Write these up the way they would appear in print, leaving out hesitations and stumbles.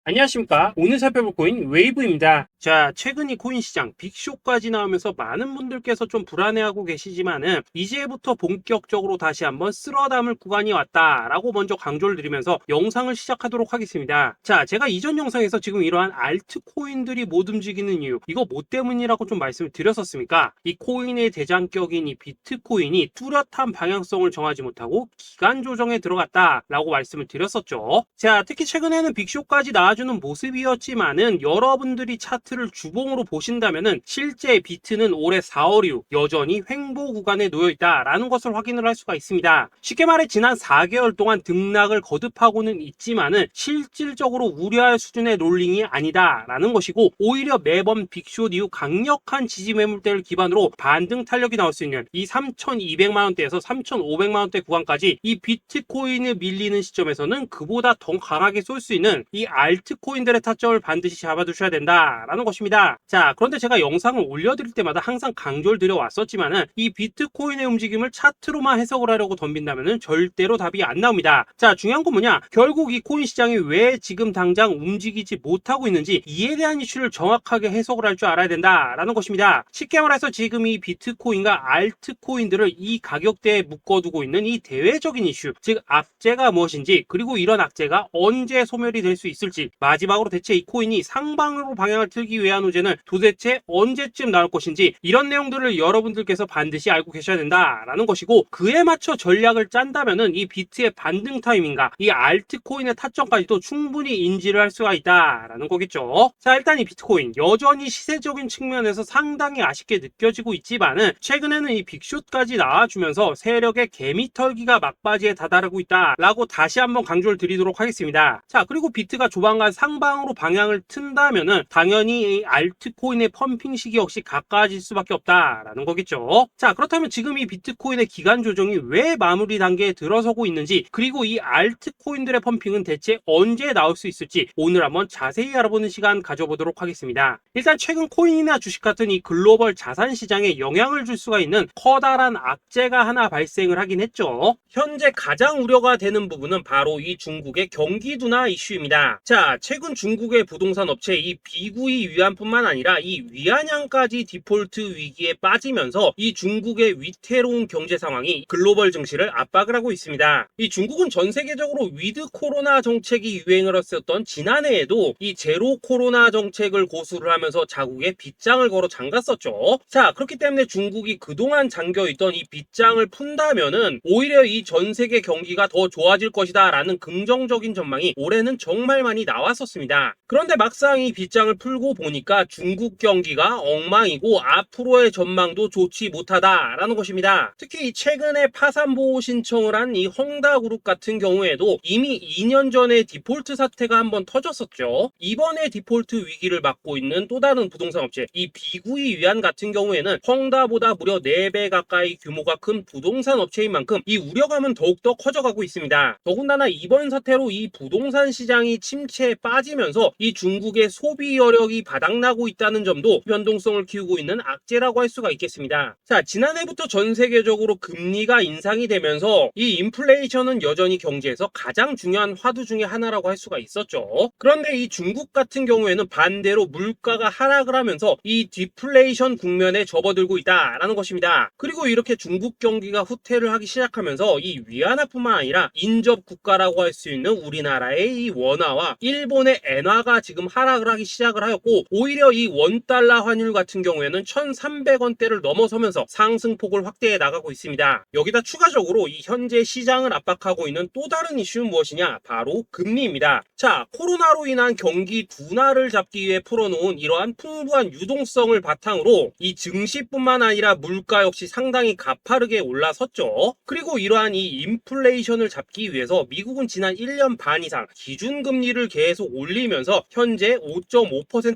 안녕하십니까. 오늘 살펴볼 코인 웨이브입니다. 자, 최근 이 코인 시장 빅쇼까지 나오면서 많은 분들께서 좀 불안해하고 계시지만은 이제부터 본격적으로 다시 한번 쓸어담을 구간이 왔다라고 먼저 강조를 드리면서 영상을 시작하도록 하겠습니다. 자, 제가 이전 영상에서 지금 이러한 알트코인들이 못 움직이는 이유, 이거 뭐 때문이라고 좀 말씀을 드렸었습니까? 이 코인의 대장격인 이 비트코인이 뚜렷한 방향성을 정하지 못하고 기간 조정에 들어갔다라고 말씀을 드렸었죠. 자, 특히 최근에는 빅쇼까지 나와주는 모습이었지만은 여러분들이 차트를 주봉으로 보신다면은 실제 비트는 올해 4월 이후 여전히 횡보 구간에 놓여 있다라는 것을 확인을 할 수가 있습니다. 쉽게 말해 지난 4개월 동안 등락을 거듭하고는 있지만은 실질적으로 우려할 수준의 롤링이 아니다라는 것이고, 오히려 매번 빅쇼 이후 강력한 지지 매물대를 기반으로 반등 탄력이 나올 수 있는 이 3,200만 원대에서 3,500만 원대 구간까지 이 비트코인을 밀리는 시점에서는 그보다 더 강하게 쏠 수 있는 이 알트코인들의 타점을 반드시 잡아두셔야 된다라는 것입니다. 자, 그런데 제가 영상을 올려드릴 때마다 항상 강조를 드려왔었지만은 이 비트코인의 움직임을 차트로만 해석을 하려고 덤빈다면은 절대로 답이 안 나옵니다. 자, 중요한 건 뭐냐? 결국 이 코인 시장이 왜 지금 당장 움직이지 못하고 있는지 이에 대한 이슈를 정확하게 해석을 할 줄 알아야 된다라는 것입니다. 쉽게 말해서 지금 이 비트코인과 알트코인들을 이 가격대에 묶어두고 있는 이 대외적인 이슈, 즉 악재가 무엇인지, 그리고 이런 악재가 언제 소멸이 될 수 있을지, 마지막으로 대체 이 코인이 상방으로 방향을 틀기 위한 호재는 도대체 언제쯤 나올 것인지, 이런 내용들을 여러분들께서 반드시 알고 계셔야 된다라는 것이고, 그에 맞춰 전략을 짠다면은 이 비트의 반등 타이밍과 이 알트코인의 타점까지도 충분히 인지를 할 수가 있다라는 거겠죠. 자, 일단 이 비트코인 여전히 시세적인 측면에서 상당히 아쉽게 느껴지고 있지만은 최근에는 이 빅숏까지 나와주면서 세력의 개미털기가 막바지에 다다르고 있다라고 다시 한번 강조를 드리도록 하겠습니다. 자, 그리고 비트가 조만간 상방으로 방향을 튼다면은 당연히 이 알트코인의 펌핑 시기 역시 가까워질 수밖에 없다라는 거겠죠. 자, 그렇다면 지금 이 비트코인의 기간 조정이 왜 마무리 단계에 들어서고 있는지, 그리고 이 알트코인들의 펌핑은 대체 언제 나올 수 있을지 오늘 한번 자세히 알아보는 시간 가져보도록 하겠습니다. 일단 최근 코인이나 주식 같은 이 글로벌 자산 시장에 영향을 줄 수가 있는 커다란 악재가 하나 발생을 하긴 했죠. 현재 가장 우려가 되는 부분은 바로 이 중국의 경기 둔화 이슈입니다. 자, 최근 중국의 부동산 업체 이 비구이 위안뿐만 아니라 이 위안양까지 디폴트 위기에 빠지면서 이 중국의 위태로운 경제 상황이 글로벌 증시를 압박을 하고 있습니다. 이 중국은 전 세계적으로 위드 코로나 정책이 유행을 했었던 지난해에도 이 제로 코로나 정책을 고수를 하면서 자국에 빗장을 걸어 잠갔었죠. 자, 그렇기 때문에 중국이 그동안 잠겨있던 이 빗장을 푼다면은 오히려 이 전 세계 경기가 더 좋아질 것이다 라는 긍정적인 전망이 올해는 정말 많이 나왔었습니다. 그런데 막상 이 빗장을 풀고 보니까 중국 경기가 엉망이고 앞으로의 전망도 좋지 못하다라는 것입니다. 특히 최근에 파산 보호 신청을 한 이 헝다그룹 같은 경우에도 이미 2년 전에 디폴트 사태가 한번 터졌었죠. 이번에 디폴트 위기를 맞고 있는 또 다른 부동산 업체 이 비구이 위안 같은 경우에는 헝다보다 무려 4배 가까이 규모가 큰 부동산 업체인 만큼 이 우려감은 더욱더 커져가고 있습니다. 더군다나 이번 사태로 이 부동산 시장이 침체에 빠지면서 이 중국의 소비 여력이 바닥나고 있다는 점도 변동성을 키우고 있는 악재라고 할 수가 있겠습니다. 자, 지난해부터 전 세계적으로 금리가 인상이 되면서 이 인플레이션은 여전히 경제에서 가장 중요한 화두 중에 하나라고 할 수가 있었죠. 그런데 이 중국 같은 경우에는 반대로 물가가 하락을 하면서 이 디플레이션 국면에 접어들고 있다라는 것입니다. 그리고 이렇게 중국 경기가 후퇴를 하기 시작하면서 이 위안화뿐만 아니라 인접 국가라고 할 수 있는 우리나라의 이 원화와 일본의 엔화가 지금 하락을 하기 시작을 하였고, 오히려 이 원달러 환율 같은 경우에는 1,300원대를 넘어서면서 상승폭을 확대해 나가고 있습니다. 여기다 추가적으로 이 현재 시장을 압박하고 있는 또 다른 이슈는 무엇이냐? 바로 금리입니다. 자, 코로나로 인한 경기 둔화를 잡기 위해 풀어놓은 이러한 풍부한 유동성을 바탕으로 이 증시뿐만 아니라 물가 역시 상당히 가파르게 올라섰죠. 그리고 이러한 이 인플레이션을 잡기 위해서 미국은 지난 1년 반 이상 기준금리를 계속 올리면서 현재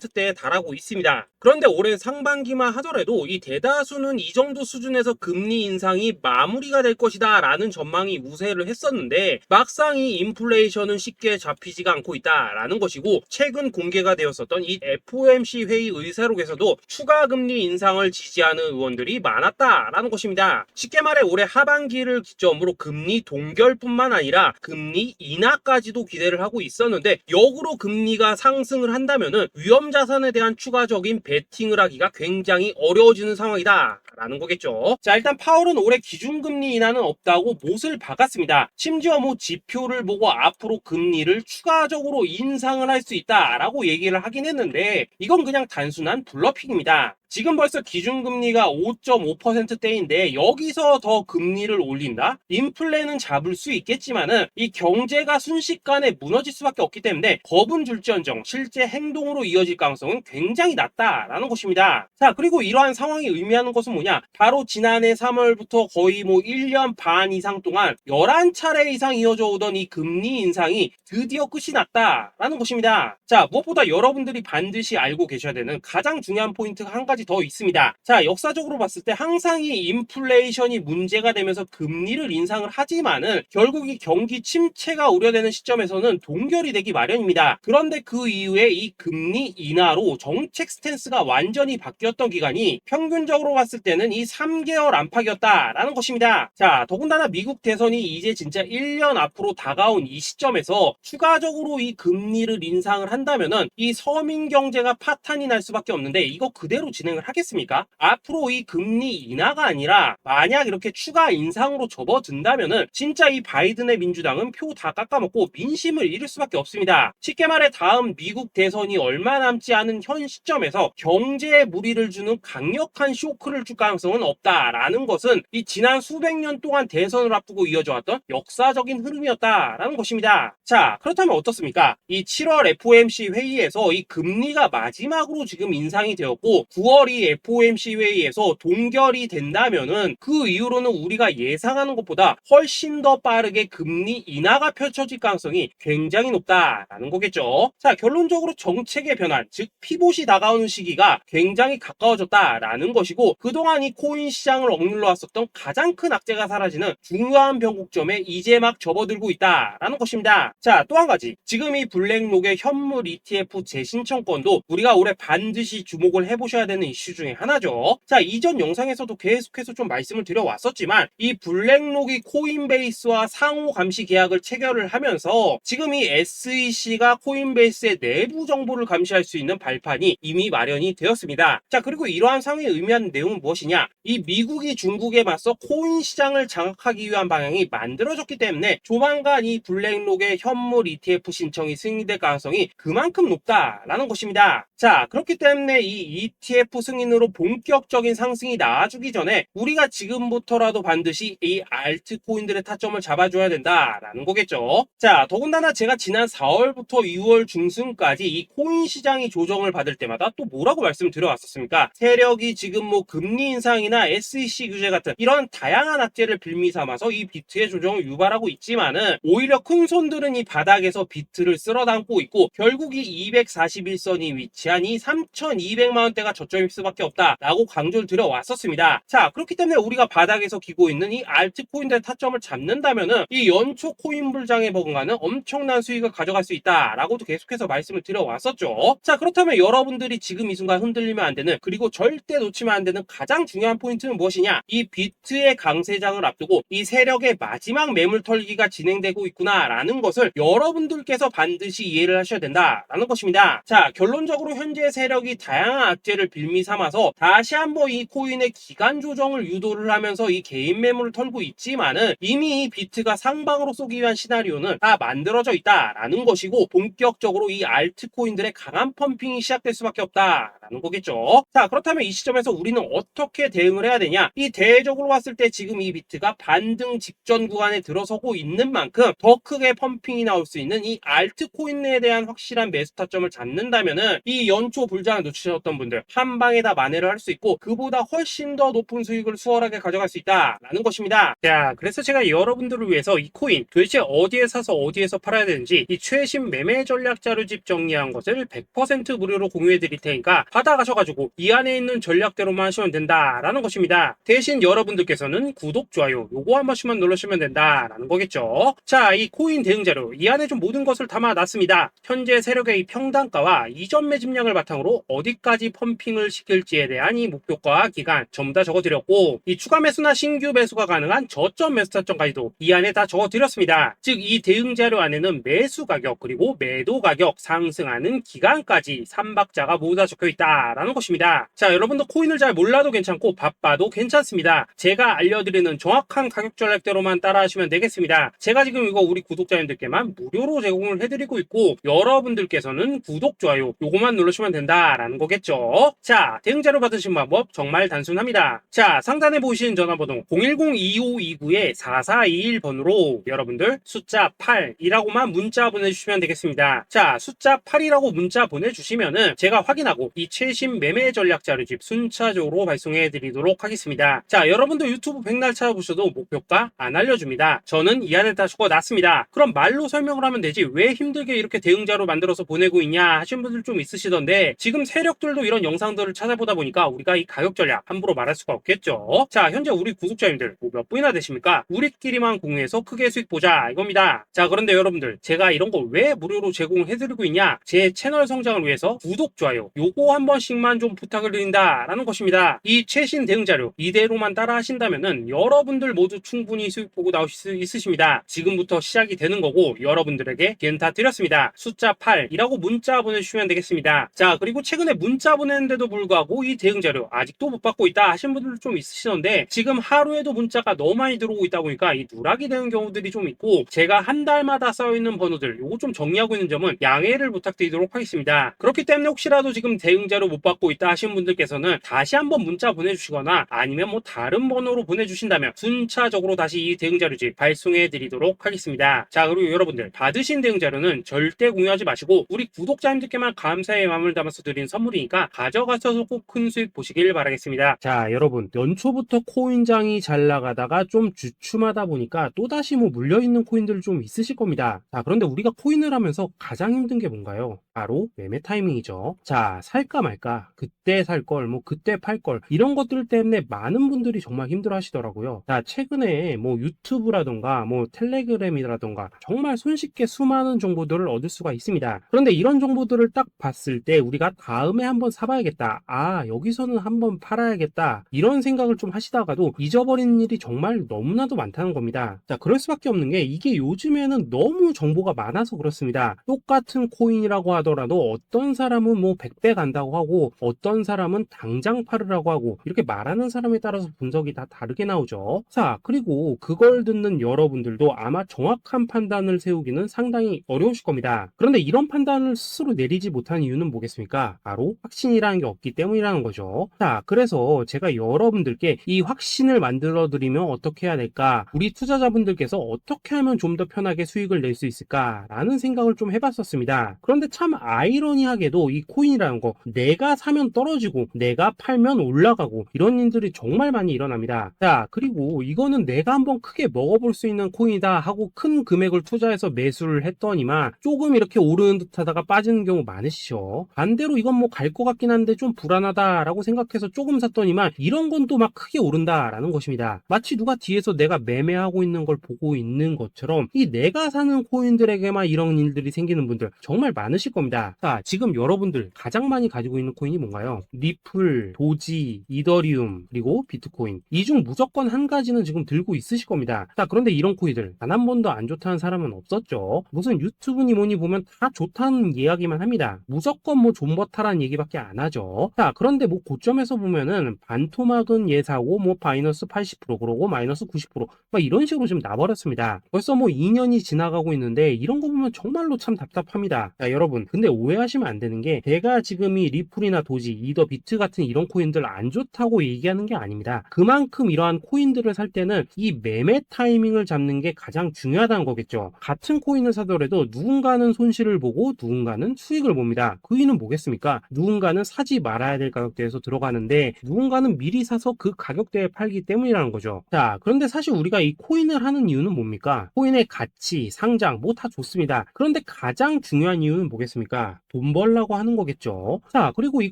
50%대에 달하고 있습니다. 그런데 올해 상반기만 하더라도 이 대다수는 이 정도 수준에서 금리 인상이 마무리가 될 것이다 라는 전망이 우세를 했었는데, 막상 이 인플레이션은 쉽게 잡히지가 않고 있다라는 것이고, 최근 공개가 되었었던 이 FOMC 회의 의사록에서도 추가 금리 인상을 지지하는 의원들이 많았다라는 것입니다. 쉽게 말해 올해 하반기를 기점으로 금리 동결뿐만 아니라 금리 인하까지도 기대를 하고 있었는데, 역으로 금리가 상승을 한다면은 위험 자산에 대한 추가적인 베팅을 하기가 굉장히 어려워지는 상황이다 라는 거겠죠. 자, 일단 파월은 올해 기준금리 인하는 없다고 못을 박았습니다. 심지어 뭐 지표를 보고 앞으로 금리를 추가적으로 인상을 할 수 있다라고 얘기를 하긴 했는데, 이건 그냥 단순한 블러핑입니다. 지금 벌써 기준금리가 5.5%대인데 여기서 더 금리를 올린다? 인플레는 잡을 수 있겠지만은 이 경제가 순식간에 무너질 수밖에 없기 때문에 겁은 줄지언정 실제 행동으로 이어질 가능성은 굉장히 낮다라는 것입니다. 자, 그리고 이러한 상황이 의미하는 것은 뭐냐? 바로 지난해 3월부터 거의 뭐 1년 반 이상 동안 11차례 이상 이어져 오던 이 금리 인상이 드디어 끝이 났다라는 것입니다. 자, 무엇보다 여러분들이 반드시 알고 계셔야 되는 가장 중요한 포인트가 한 가지 더 있습니다. 자, 역사적으로 봤을 때 항상 이 인플레이션이 문제가 되면서 금리를 인상을 하지만은 결국 이 경기 침체가 우려되는 시점에서는 동결이 되기 마련입니다. 그런데 그 이후에 이 금리 인하로 정책 스탠스가 완전히 바뀌었던 기간이 평균적으로 봤을 때는 이 3개월 안팎이었다라는 것입니다. 자, 더군다나 미국 대선이 이제 진짜 1년 앞으로 다가온 이 시점에서 추가적으로 이 금리를 인상을 한다면은 이 서민 경제가 파탄이 날 수밖에 없는데, 이거 그대로 진행을 하겠습니까? 앞으로 이 금리 인하가 아니라 만약 이렇게 추가 인상으로 접어든다면은 진짜 이 바이든의 민주당은 표 다 깎아먹고 민심을 잃을 수밖에 없습니다. 쉽게 말해 다음 미국 대선이 얼마 남지 않은 현 시점에서 경제에 무리를 주는 강력한 쇼크를 줄 가능성은 없다라는 것은 이 지난 수백 년 동안 대선을 앞두고 이어져 왔던 역사적인 흐름이었다라는 것입니다. 자, 그렇다면 어떻습니까? 이 7월 FOMC 회의에서 이 금리가 마지막으로 지금 인상이 되었고 9월 이 FOMC 회의에서 동결이 된다면은 그 이후로는 우리가 예상하는 것보다 훨씬 더 빠르게 금리 인하가 펼쳐질 가능성이 굉장히 높다라는 거겠죠. 자, 결론적으로 정책의 변환, 즉 피봇이 다가오는 시기가 굉장히 가까워졌다라는 것이고, 그동안 이 코인 시장을 억눌러 왔었던 가장 큰 악재가 사라지는 중요한 변곡점에 이제 막 접어들고 있다라는 것입니다. 자, 또 한 가지, 지금 이 블랙록의 현물 ETF 재신청권도 우리가 올해 반드시 주목을 해보셔야 되는 이슈 중에 하나죠. 자, 이전 영상에서도 계속해서 좀 말씀을 드려왔었지만 이 블랙록이 코인베이스와 상호 감시 계약을 체결을 하면서 지금 이 SEC가 코인베이스의 내부 정보를 감시할 수 있는 발판이 이미 마련이 되었습니다. 자, 그리고 이러한 상황이 의미하는 내용은 무엇이냐? 이 미국이 중국에 맞서 코인 시장을 장악하기 위한 방향이 만들어졌기 때문에 조만간 이 블랙록의 현물 ETF 신청이 승인될 가능성이 그만큼 높다라는 것입니다. 자, 그렇기 때문에 이 ETF 승인으로 본격적인 상승이 나와주기 전에 우리가 지금부터라도 반드시 이 알트코인들의 타점을 잡아줘야 된다라는 거겠죠. 자, 더군다나 제가 지난 4월부터 6월 중순까지 이 코인 시장이 조정을 받을 때마다 또 뭐라고 말씀드려왔었습니까? 세력이 지금 뭐 금리 인상이나 SEC 규제 같은 이런 다양한 악재를 빌미 삼아서 이 비트의 조정을 유발하고 있지만은 오히려 큰 손들은 이 바닥에서 비트를 쓸어 담고 있고 결국 이 241선이 위치한 이 3,200만 원대가 저점일 수밖에 없다라고 강조를 드려왔었습니다. 자, 그렇기 때문에 우리가 바닥에서 기고 있는 이 알트코인들의 타점을 잡는다면은 이 연초 코인 불장에 버금가는 엄청난 수익을 가져갈 수 있다라고도 계속해서 말씀을 드려왔었죠. 자, 그렇다면 여러분들이 지금 이 순간 흔들리면 안 되는, 그리고 절대 놓치면 안 되는 가장 중요한 포인트는 무엇이냐? 이 비트의 강세장을 앞두고 이 세력의 마지막 매물 털기가 진행되고 있구나라는 것을 여러분들께서 반드시 이해를 하셔야 된다라는 것입니다. 자, 결론적으로 현재 세력이 다양한 악재를 빌미 삼아서 다시 한번 이 코인의 기간 조정을 유도를 하면서 이 개인 매물을 털고 있지만은 이미 이 비트가 상방으로 쏘기 위한 시나리오는 다 만들어져 있다라는 것이고, 본격적으로 이 알트코인들의 강한 펌핑이 시작될 수밖에 없다라는 거겠죠. 자, 그렇다면 이 시점에서 우리는 어떻게 대응을 해야 되냐? 이 대외적으로 봤을 때 지금 이 비트가 반등 직전 구간에 들어서고 있는 만큼 더 크게 펌핑이 나올 수 있는 이 알트코인에 대한 확실한 매수 타점을 잡는다면은 이 연초 불장을 놓치셨던 분들 한 방에 다 만회를 할 수 있고 그보다 훨씬 더 높은 수익을 수월하게 가져갈 수 있다라는 것입니다. 자, 그래서 제가 여러분들을 위해서 이 코인 도대체 어디에 사서 어디에서 팔아야 되는지 이 최신 매매 전략 자료집 정리한 것을 100% 무료로 공유해 드릴 테니까 받아가셔가지고 이 안에 있는 전략대로만 하시면 된다라는 것입니다. 대신 여러분들께서는 구독, 좋아요 요거 한 번씩만 눌러주시면 된다라는 거겠죠. 자, 이 코인 대응 자료 이 안에 좀 모든 것을 담아놨습니다. 현재 세력의 이 평단가와 이전 매집량을 바탕으로 어디까지 펌핑을 시킬지에 대한 이 목표가 기간 전부 다 적어드렸고, 이 추가 매수나 신규 매수가 가능한 저점 매수 타점까지도 이 안에 다 적어드렸습니다. 즉 이 대응 자료 안에는 매수 가격 그리고 매도 가격, 상승하는 기간까지 3박자가 모두 다 적혀있다라는 것입니다. 자, 여러분도 코인을 잘 몰라도 괜찮고 바빠도 괜찮습니다. 제가 알려드리는 정확한 가격 전략대로만 따라하시면 되겠습니다. 제가 지금 이거 우리 구독자님들께만 무료로 제공을 해드리고 있고, 여러분들께서는 구독, 좋아요 요거만 누르시면 된다라는 거겠죠. 자, 대응 자료 받으신 방법 정말 단순합니다. 자, 상단에 보이시는 전화번호 010-2529-4421번으로 여러분들 숫자 8이라고만 문자 보내주시면 되겠습니다. 자, 숫자 8이라고 문자 보내주시면은 제가 확인하고 이 최신 매매 전략 자료집 순차적으로 발송해 드리도록 하겠습니다. 자, 여러분도 유튜브 백날 찾아보셔도 목표가 안 알려줍니다. 저는 이 안에 다 적어놨습니다. 그럼 말로 설명을 하면 되지 왜 힘들게 이렇게 대응 자료 만들어서 보내고 있냐 하신 분들 좀 있으시던데, 지금 세력들도 이런 영상들을 찾아보다 보니까 우리가 이 가격 전략 함부로 말할 수가 없겠죠. 자, 현재 우리 구독자님들 몇 분이나 되십니까? 우리끼리만 공유해서 크게 수익 보자 이겁니다. 자, 그런데 여러분들 제가 이런 거 왜 무료로 제공을 해드리고 있냐, 제 채널 성장을 위해서 구독, 좋아요 요거 한 번씩만 좀 부탁을 드린다 라는 것입니다. 이 최신 대응 자료 이대로만 따라 하신다면은 여러분들 모두 충분히 수익 보고 나오실 수 있으십니다. 지금부터 시작이 되는 거고 여러분들에게 기회는 다 드렸습니다. 숫자 8이라고 문자 보내주시면 되겠습니다. 자, 그리고 최근에 문자 보냈는데도 불구하고 이 대응 자료 아직도 못 받고 있다 하신 분들 좀 있으시던데, 지금 하루에도 문자가 너무 많이 들어오고 있다 보니까 이 누락이 되는 경우들이 좀 있고, 제가 한 달마다 쌓여있는 번호들 요거 좀 정리하고 있는 점은 양해를 부탁드리도록 하겠습니다. 그렇기 때문에 혹시라도 지금 대응 자료 못 받고 있다 하신 분들께서는 다시 한번 문자 보내주시거나 아니면 뭐 다른 번호로 보내주신다면 순차적으로 다시 이 대응 자료집 발송해 드리도록 하겠습니다. 자, 그리고 여러분들 받으신 대응 자료는 절대 공유하지 마시고 우리 구독자님들께만 감사의 마음을 담아서 드린 선물이니까 가져가셔서 꼭 큰 수익 보시길 바라겠습니다. 자, 여러분 연초부터 코인장이 잘 나가다가 좀 주춤하다 보니까 또다시 뭐 물려있는 코인들 좀 있으실 겁니다. 자, 그런데 우리가 코인을 하면서 가장 힘든 게 뭔가요? 바로 매매 타이밍이죠. 자, 살까 말까, 그때 살 걸, 뭐 그때 팔 걸, 이런 것들 때문에 많은 분들이 정말 힘들어 하시더라고요. 자, 최근에 뭐 유튜브라던가 뭐 텔레그램이라던가 정말 손쉽게 수많은 정보들을 얻을 수가 있습니다. 그런데 이런 정보들을 딱 봤을 때 우리가 다음에 한번 사봐야겠다, 아 여기서는 한번 팔아야겠다, 이런 생각을 좀 하시다가도 잊어버리는 일이 정말 너무나도 많다는 겁니다. 자, 그럴 수밖에 없는 게 이게 요즘에는 너무 정보가 많아서 그렇습니다. 똑같은 코인이라고 하더라도 어떤 사람은 뭐 100배 간다고 하고 어떤 사람은 당장 팔으라고 하고, 이렇게 말하는 사람에 따라서 분석이 다 다르게 나오죠. 자, 그리고 그걸 듣는 여러분들도 아마 정확한 판단을 세우기는 상당히 어려우실 겁니다. 그런데 이런 판단을 스스로 내리지 못하는 이유는 뭐겠습니까? 바로 확신이라는 게 없기 때문이라는 거죠. 자, 그래서 제가 여러분들께 이 확신을 만들어 드리면 어떻게 해야 될까, 우리 투자자분들께서 어떻게 하면 좀 더 편하게 수익을 낼 수 있을까 라는 생각을 좀 해봤었습니다. 그런데 참 아이러니하게도 이 코인이라는 거 내가 사면 떨어지고 내가 팔면 올라가고 이런 일들이 정말 많이 일어납니다. 자, 그리고 이거는 내가 한번 크게 먹어볼 수 있는 코인이다 하고 큰 금액을 투자해서 매수를 했더니만 조금 이렇게 오르는 듯 하다가 빠지는 경우 많으시죠. 반대로 이건 뭐 갈 것 같긴 한데 좀 불안하다라고 생각해서 조금 샀더니만 이런 건 또 막 크게 오른다라는 것입니다. 마치 누가 뒤에서 내가 매매하고 있는 걸 보고 있는 것처럼 이 내가 사는 코인들에게만 이런 일들이 생기는 분들 정말 많으실 겁니다. 자, 지금 여러분들 가장 많이 가지고 있는 코인이 뭔가요? 리플, 도지, 이더리움, 그리고 비트코인. 이 중 무조건 한 가지는 지금 들고 있으실 겁니다. 자, 그런데 이런 코인들 단 한 번도 안 좋다는 사람은 없었죠. 무슨 유튜브니 뭐니 보면 다 좋다는 이야기만 합니다. 무조건 뭐 존버타라는 얘기밖에 안 하죠. 자, 그런데 뭐 고점에서 보면은 반토막은 예사고 뭐 마이너스 80% 그러고 마이너스 90%막 이런 식으로 지금 나버렸습니다. 벌써 뭐 2년이 지나가고 있는데 이런 거 보면 정말로 참 답답합니다. 자, 여러분 근데 오해하시면 안 되는 게 제가 지금 이 리플이나 도지, 이더, 비트 같은 이런 코인들 안 좋다고 얘기하는 게 아닙니다. 그만큼 이러한 코인들을 살 때는 이 매매 타이밍을 잡는 게 가장 중요하다는 거겠죠. 같은 코인을 사더라도 누군가는 손실을 보고 누군가는 수익을 봅니다. 그 이유는 뭐겠습니까? 누군가는 사지 말아야 될 가격대에서 들어가는데 누군가는 미리 사서 그 가격대에 팔기 때문이라는 거죠. 자, 그런데 사실 우리가 이 코인을 하는 이유는 뭡니까? 코인의 가치, 상장 뭐 다 좋습니다. 그런데 가장 중요한 이유는 뭐겠습니까? 돈 돈 벌라고 하는 거겠죠. 자, 그리고 이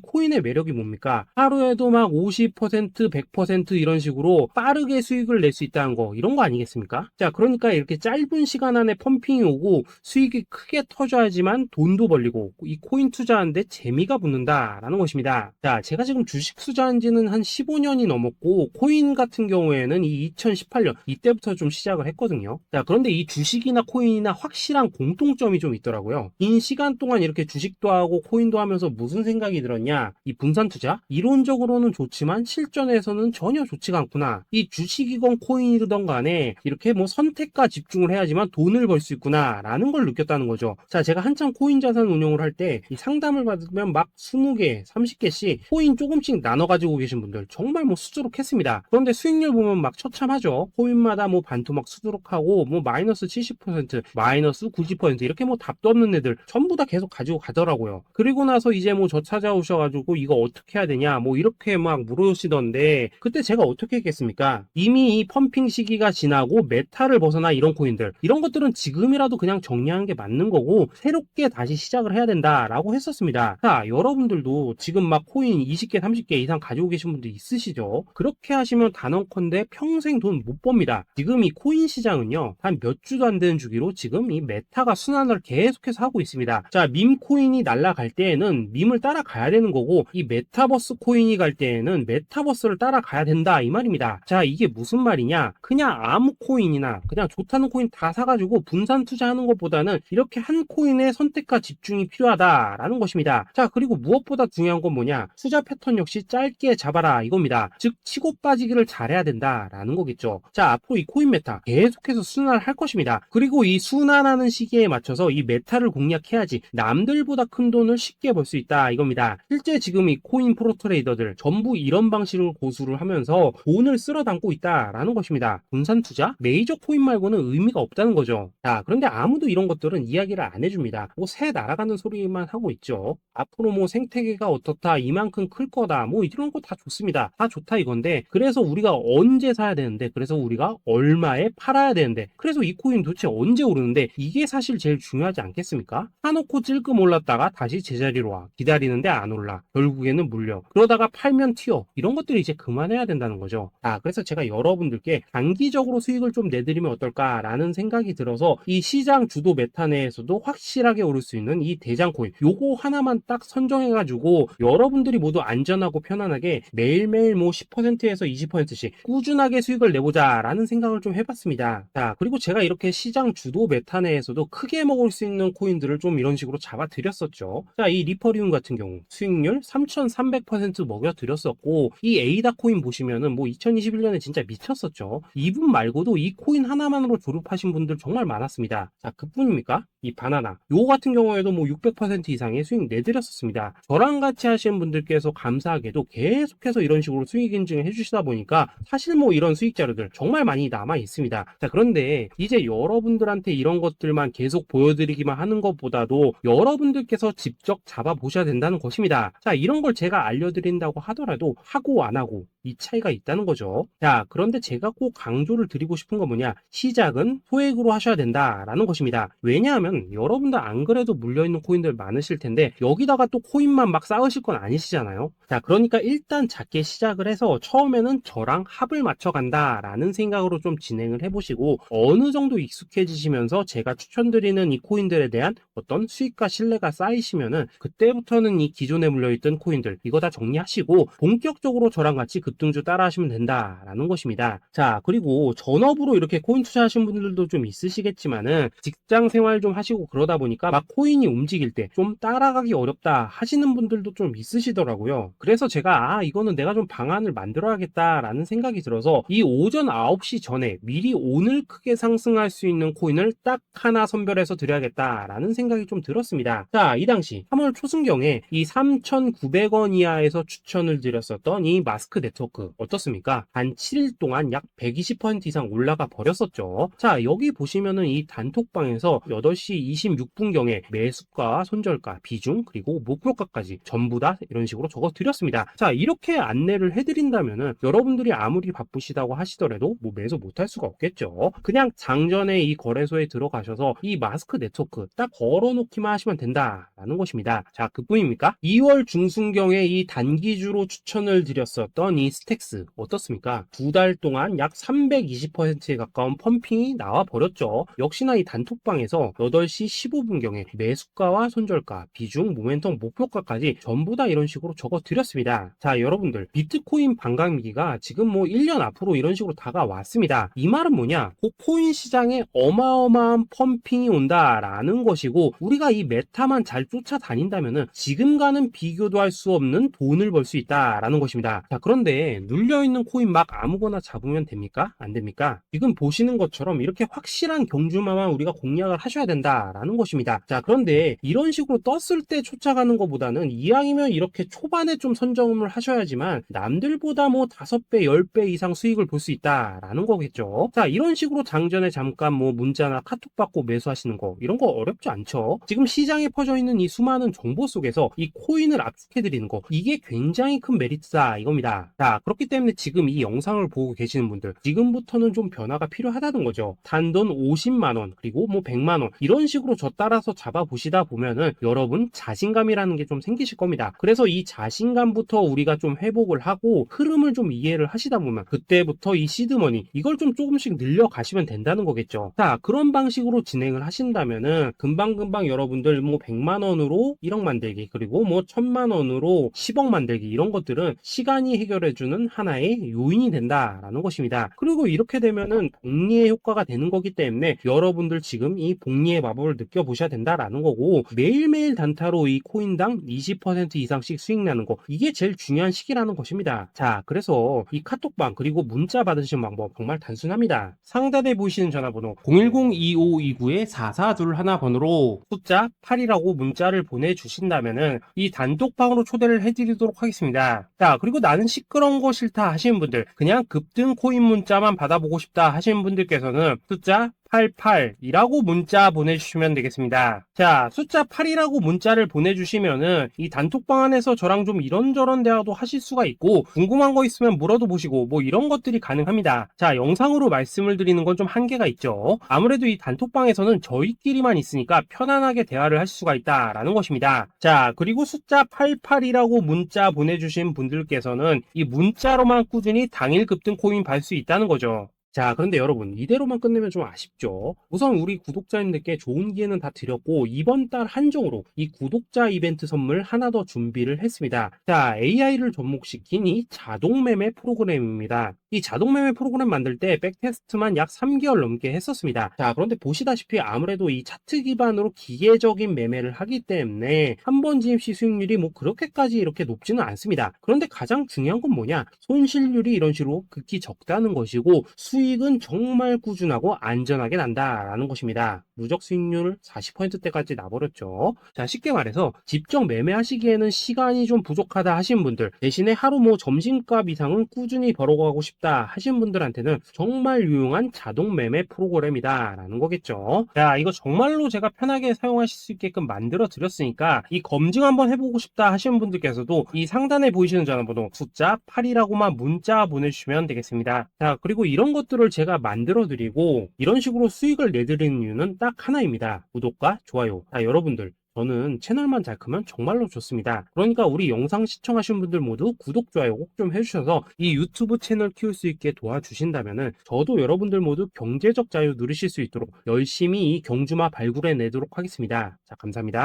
코인의 매력이 뭡니까? 하루에도 막 50%, 100% 이런 식으로 빠르게 수익을 낼 수 있다는 거, 이런 거 아니겠습니까? 자, 그러니까 이렇게 짧은 시간 안에 펌핑이 오고 수익이 크게 터져야지만 돈도 벌리고 이 코인 투자하는데 재미가 붙는다라는 것입니다. 자, 제가 지금 주식 투자한 지는 한 15년이 넘었고 코인 같은 경우에는 이 2018년 이때부터 좀 시작을 했거든요. 자, 그런데 이 주식이나 코인이나 확실한 공통점이 좀 있더라고요. 긴 시간 동안 이렇게 주식도 하고 코인도 하면서 무슨 생각이 들었냐? 이 분산 투자? 이론적으로는 좋지만 실전에서는 전혀 좋지가 않구나. 이 주식이건 코인이든 간에 이렇게 뭐 선택과 집중을 해야지만 돈을 벌 수 있구나 라는 걸 느꼈다는 거죠. 자, 제가 한참 코인 자산 운용을 할 때 이 상담을 받으면 막 20개, 30개씩 코인 조금씩 나눠 가지고 계신 분들 정말 뭐 수두룩했습니다. 그런데 수익률 보면 막 처참하죠. 코인마다 뭐 반토막 수두룩하고 뭐 마이너스 70%, 마이너스 90% 이렇게 뭐 답도 없는 애들 전부 다 계속 가지고 가더라고요. 그리고 나서 이제 뭐 저 찾아오셔가지고 이거 어떻게 해야 되냐 뭐 이렇게 막 물으시던데 그때 제가 어떻게 했겠습니까? 이미 이 펌핑 시기가 지나고 메타를 벗어나 이런 코인들 이런 것들은 지금이라도 그냥 정리하는 게 맞는 거고 새롭게 다시 시작을 해야 된다라고 했었습니다. 자, 여러분들도 지금 막 코인 20개, 30개 이상 가지고 계신 분들 있으시죠? 그렇게 하시면 단언컨대 평생 돈 못 법니다. 지금 이 코인 시장은요 한 몇 주도 안 되는 주기로 지금 이 메타가 순환을 계속해서 하고 있습니다. 자, 밈 코인이 날아갈 때에는 밈을 따라가야 되는 거고 이 메타버스 코인이 갈 때에는 메타버스를 따라가야 된다 이 말입니다. 자, 이게 무슨 말이냐? 그냥 아무 코인이나 그냥 좋다는 코인 다 사가지고 분산 투자하는 것보다는 이렇게 한 코인의 선택과 집중이 필요하다라는 것입니다. 자, 그리고 무엇보다 중요한 건 뭐냐? 투자 패턴 역시 짧게 잡아라 이겁니다. 즉 치고 빠지기를 잘해야 된다라는 거겠죠. 자, 앞으로 이 코인 메타 계속해서 순환할 것입니다. 그리고 이 순환하는 시기에 맞춰서 이 메타를 공략해야지 남들보다 큰 돈을 쉽게 벌 수 있다 이겁니다. 실제 지금 이 코인 프로 트레이더들 전부 이런 방식을 고수를 하면서 돈을 쓸어 담고 있다라는 것입니다. 분산 투자? 메이저 코인 말고는 의미가 없다는 거죠. 자, 그런데 아무도 이런 것들은 이야기를 안 해줍니다. 뭐 새 날아가는 소리만 하고 있죠. 앞으로 뭐 생태계가 어떻다, 이만큼 클 거다, 뭐 이런 거 다 좋습니다. 다 좋다 이건데 그래서 우리가 언제 사야 되는데 그래서 우리가 얼마에 팔아야 되는데 그래서 이 코인 도대체 언제 오르는데 이게 사실 제일 중요하지 않겠습니까? 사놓고 찔끔 올랐다가 다시 제자리로 와 기다리는데 안 올라 결국에는 물려 그러다가 팔면 튀어 이런 것들이 이제 그만해야 된다는 거죠. 그래서 제가 여러분들께 단기적으로 수익을 좀 내드리면 어떨까라는 생각이 들어서 이 시장 주도 메타 내에서도 확실하게 오를 수 있는 이 대장 코인 요거 하나만 딱 선정해가지고 여러분들이 모두 안전하고 편안하게 매일매일 뭐 10%에서 20%씩 꾸준하게 수익을 내보자라는 생각을 좀 해봤습니다. 자, 그리고 제가 이렇게 시장 주도 메타 내에서도 크게 먹을 수 있는 코인들을 좀 이런 식으로 잡아드렸었죠. 자, 이 리퍼리움 같은 경우 수익률 3,300% 먹여드렸었고 이 에이다 코인 보시면은 뭐 2021년에 진짜 미쳤었죠. 이분 말고도 이 코인 하나만으로 졸업하신 분들 정말 많았습니다. 자, 그뿐입니까? 이 바나나 요거 같은 경우에도 뭐 600% 이상의 수익 내드렸었습니다. 저랑 같이 하시는 분들께서 감사하게도 계속해서 이런 식으로 수익 인증을 해주시다 보니까 사실 뭐 이런 수익 자료들 정말 많이 남아 있습니다. 자, 그런데 이제 여러분들한테 이런 것들만 계속 보여드리기만 하는 것보다도 여러분들께서 직접 잡아보셔야 된다는 것입니다. 자, 이런 걸 제가 알려드린다고 하더라도 하고 안 하고 이 차이가 있다는 거죠. 자, 그런데 제가 꼭 강조를 드리고 싶은 건 뭐냐? 시작은 소액으로 하셔야 된다라는 것입니다. 왜냐하면 여러분들 안 그래도 물려있는 코인들 많으실 텐데 여기다가 또 코인만 막 쌓으실 건 아니시잖아요. 자, 그러니까 일단 작게 시작을 해서 처음에는 저랑 합을 맞춰 간다라는 생각으로 좀 진행을 해보시고 어느 정도 익숙해지시면서 제가 추천드리는 이 코인들에 대한 어떤 수익과 신뢰가 쌓이시면은 그때부터는 이 기존에 물려있던 코인들 이거 다 정리하시고 본격적으로 저랑 같이 급등주 따라 하시면 된다라는 것입니다. 자, 그리고 전업으로 이렇게 코인 투자하시는 분들도 좀 있으시겠지만은 직장 생활 좀 하시고 그러다 보니까 막 코인이 움직일 때 좀 따라가기 어렵다 하시는 분들도 좀 있으시더라고요. 그래서 제가 이거는 내가 좀 방안을 만들어야겠다라는 생각이 들어서 이 오전 9시 전에 미리 오늘 크게 상승할 수 있는 코인을 딱 하나 선별해서 드려야겠다라는 생각이 좀 들었습니다. 자, 이 당시 3월 초순경에 이 3,900원 이하에서 추천을 드렸었던 이 마스크 네트워크 어떻습니까? 단 7일 동안 약 120% 이상 올라가 버렸었죠. 자, 여기 보시면은 이 단톡방에서 8시 7시 26분경에 매수가, 손절가, 비중, 그리고 목표가까지 전부 다 이런 식으로 적어 드렸습니다. 자, 이렇게 안내를 해드린다면은 여러분들이 아무리 바쁘시다고 하시더라도 뭐 매수 못할 수가 없겠죠. 그냥 장전에 이 거래소에 들어가셔서 이 마스크 네트워크 딱 걸어놓기만 하시면 된다라는 것입니다. 자, 그뿐입니까? 2월 중순경에 이 단기주로 추천을 드렸었던 이 스택스 어떻습니까? 2달 동안 약 320%에 가까운 펌핑이 나와 버렸죠. 역시나 이 단톡방에서 8시 15분경에 매수가와 손절가, 비중, 모멘텀, 목표가까지 전부 다 이런 식으로 적어 드렸습니다. 자, 여러분들 비트코인 반감기가 지금 뭐 1년 앞으로 이런 식으로 다가왔습니다. 이 말은 뭐냐? 그 코인 시장에 어마어마한 펌핑이 온다라는 것이고, 우리가 이 메타만 잘 쫓아다닌다면은 지금과는 비교도 할 수 없는 돈을 벌 수 있다라는 것입니다. 자, 그런데 눌려있는 코인 막 아무거나 잡으면 됩니까? 안 됩니까? 지금 보시는 것처럼 이렇게 확실한 경주마만 우리가 공략을 하셔야 된다라는 것입니다. 자, 그런데 이런 식으로 떴을 때 쫓아가는 것보다는 이왕이면 이렇게 초반에 좀 선점을 하셔야지만 남들보다 뭐 5배, 10배 이상 수익을 볼 수 있다라는 거겠죠. 자, 이런 식으로 장전에 잠깐 뭐 문자나 카톡 받고 매수하시는 거, 이런 거 어렵지 않죠. 지금 시장에 퍼져 있는 이 수많은 정보 속에서 이 코인을 압축해 드리는 거, 이게 굉장히 큰 메리트다 이겁니다. 자, 그렇기 때문에 지금 이 영상을 보고 계시는 분들, 지금부터는 좀 변화가 필요하다는 거죠. 단돈 50만원 그리고 뭐 100만원 이런 식으로 저 따라서 잡아보시다 보면은 여러분 자신감이라는 게 좀 생기실 겁니다. 그래서 이 자신감부터 우리가 좀 회복을 하고 흐름을 좀 이해를 하시다 보면 그때부터 이 시드머니 이걸 좀 조금씩 늘려가시면 된다는 거겠죠. 자, 그런 방식으로 진행을 하신다면은 금방금방 여러분들 뭐 100만원으로 1억 만들기, 그리고 뭐 1000만원으로 10억 만들기, 이런 것들은 시간이 해결해주는 하나의 요인이 된다라는 것입니다. 그리고 이렇게 되면은 복리의 효과가 되는 거기 때문에 여러분들 지금 이 복리의 마법을 느껴보셔야 된다라는 거고, 매일매일 단타로 이 코인당 20% 이상씩 수익 나는 거, 이게 제일 중요한 시기라는 것입니다. 자, 그래서 이 카톡방 그리고 문자 받으시는 방법 정말 단순합니다. 상단에 보이시는 전화번호 010-2529-4421 번호로 숫자 8이라고 문자를 보내주신다면은 이 단톡방으로 초대를 해드리도록 하겠습니다. 자, 그리고 나는 시끄러운 거 싫다 하시는 분들, 그냥 급등 코인 문자만 받아보고 싶다 하시는 분들께서는 숫자 88이라고 문자 보내주시면 되겠습니다. 자, 숫자 8이라고 문자를 보내주시면은 이 단톡방 안에서 저랑 좀 이런저런 대화도 하실 수가 있고, 궁금한 거 있으면 물어도 보시고 뭐 이런 것들이 가능합니다. 자, 영상으로 말씀을 드리는 건 좀 한계가 있죠. 아무래도 이 단톡방에서는 저희끼리만 있으니까 편안하게 대화를 할 수가 있다라는 것입니다. 자, 그리고 숫자 88이라고 문자 보내주신 분들께서는 이 문자로만 꾸준히 당일 급등 코인 받을 수 있다는 거죠. 자, 그런데 여러분, 이대로만 끝내면 좀 아쉽죠. 우선 우리 구독자님들께 좋은 기회는 다 드렸고, 이번 달 한정으로 이 구독자 이벤트 선물 하나 더 준비를 했습니다. 자, AI를 접목시킨 이 자동 매매 프로그램입니다. 이 자동 매매 프로그램 만들 때 백테스트만 약 3개월 넘게 했었습니다. 자, 그런데 보시다시피 아무래도 이 차트 기반으로 기계적인 매매를 하기 때문에 한 번 GMC 수익률이 뭐 그렇게까지 이렇게 높지는 않습니다. 그런데 가장 중요한 건 뭐냐? 손실률이 이런 식으로 극히 적다는 것이고, 수익은 정말 꾸준하고 안전하게 난다라는 것입니다. 누적 수익률 40%대까지 나버렸죠. 자, 쉽게 말해서 직접 매매하시기에는 시간이 좀 부족하다 하신 분들, 대신에 하루 뭐 점심값 이상은 꾸준히 벌어가고 싶다 하신 분들한테는 정말 유용한 자동 매매 프로그램이다 라는 거겠죠. 자, 이거 정말로 제가 편하게 사용하실 수 있게끔 만들어 드렸으니까 이 검증 한번 해보고 싶다 하시는 분들께서도 이 상단에 보이시는 전화번호 숫자 8이라고만 문자 보내주시면 되겠습니다. 자, 그리고 이런 것들을 제가 만들어 드리고 이런 식으로 수익을 내드리는 이유는 딱 하나입니다. 구독과 좋아요. 자, 여러분들, 저는 채널만 잘 크면 정말로 좋습니다. 그러니까 우리 영상 시청하신 분들 모두 구독, 좋아요 꼭 좀 해주셔서 이 유튜브 채널 키울 수 있게 도와주신다면은 저도 여러분들 모두 경제적 자유 누리실 수 있도록 열심히 이 경주마 발굴해 내도록 하겠습니다. 자, 감사합니다.